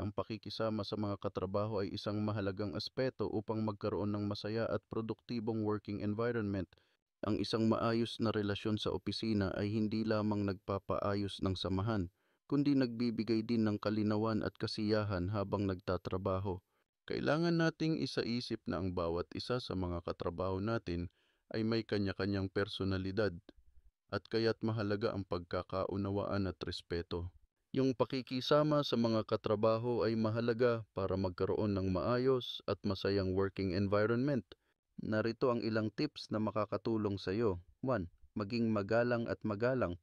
ang pakikisama sa mga katrabaho ay isang mahalagang aspeto upang magkaroon ng masaya at produktibong working environment. Ang isang maayos na relasyon sa opisina ay hindi lamang nagpapaayos ng samahan, kundi nagbibigay din ng kalinawan at kasiyahan habang nagtatrabaho. Kailangan nating isaisip na ang bawat isa sa mga katrabaho natin ay may kanya-kanyang personalidad at kaya't mahalaga ang pagkakaunawaan at respeto. Yung pakikisama sa mga katrabaho ay mahalaga para magkaroon ng maayos at masayang working environment. Narito ang ilang tips na makakatulong sa iyo. 1. Maging magalang at magalang.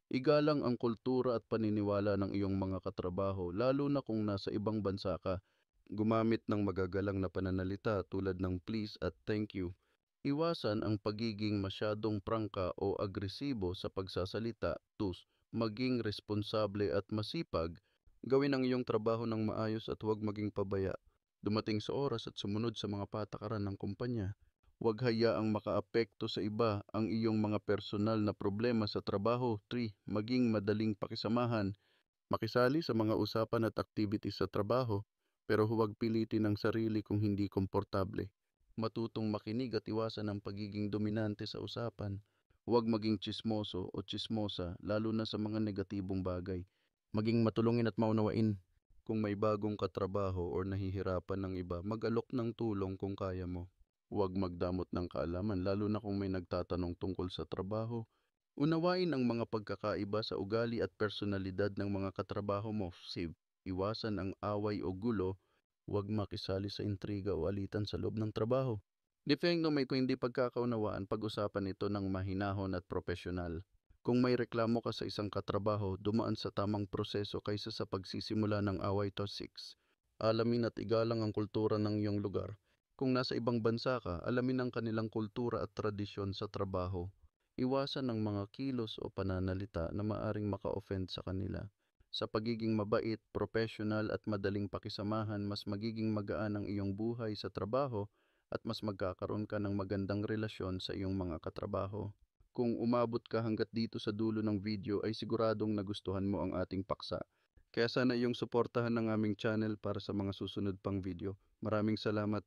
Igalang ang kultura at paniniwala ng iyong mga katrabaho, lalo na kung nasa ibang bansa ka. Gumamit ng magagalang na pananalita tulad ng please at thank you. Iwasan ang pagiging masyadong prangka o agresibo sa pagsasalita. 2. Maging responsable at masipag. Gawin ang iyong trabaho ng maayos at huwag maging pabaya. Dumating sa oras at sumunod sa mga patakaran ng kumpanya. Huwag hayaang makaapekto sa iba ang iyong mga personal na problema sa trabaho. 3. Maging madaling pakisamahan. Makisali sa mga usapan at activities sa trabaho, pero huwag pilitin ang sarili kung hindi komportable. Matutong makinig at iwasan ang pagiging dominante sa usapan. Huwag maging tsismoso o tsismosa, lalo na sa mga negatibong bagay. Maging matulungin at maunawain. Kung may bagong katrabaho o nahihirapan ng iba, mag-alok ng tulong kung kaya mo. Huwag magdamot ng kaalaman, lalo na kung may nagtatanong tungkol sa trabaho. Unawain ang mga pagkakaiba sa ugali at personalidad ng mga katrabaho mo. Iwasan ang away o gulo. Huwag makisali sa intriga o alitan sa loob ng trabaho. Depende may kung hindi pagkakaunawaan, pag-usapan ito ng mahinahon at profesional. Kung may reklamo ka sa isang katrabaho, dumaan sa tamang proseso kaysa sa pagsisimula ng away to 6. Alamin at igalang ang kultura ng iyong lugar. Kung nasa ibang bansa ka, alamin ang kanilang kultura at tradisyon sa trabaho. Iwasan ang mga kilos o pananalita na maaring maka-offend sa kanila. Sa pagiging mabait, professional at madaling pakisamahan, mas magiging magaan ang iyong buhay sa trabaho at mas magkakaroon ka ng magandang relasyon sa iyong mga katrabaho. Kung umabot ka hanggat dito sa dulo ng video ay siguradong nagustuhan mo ang ating paksa. Kaya sana iyong suportahan ng aming channel para sa mga susunod pang video. Maraming salamat.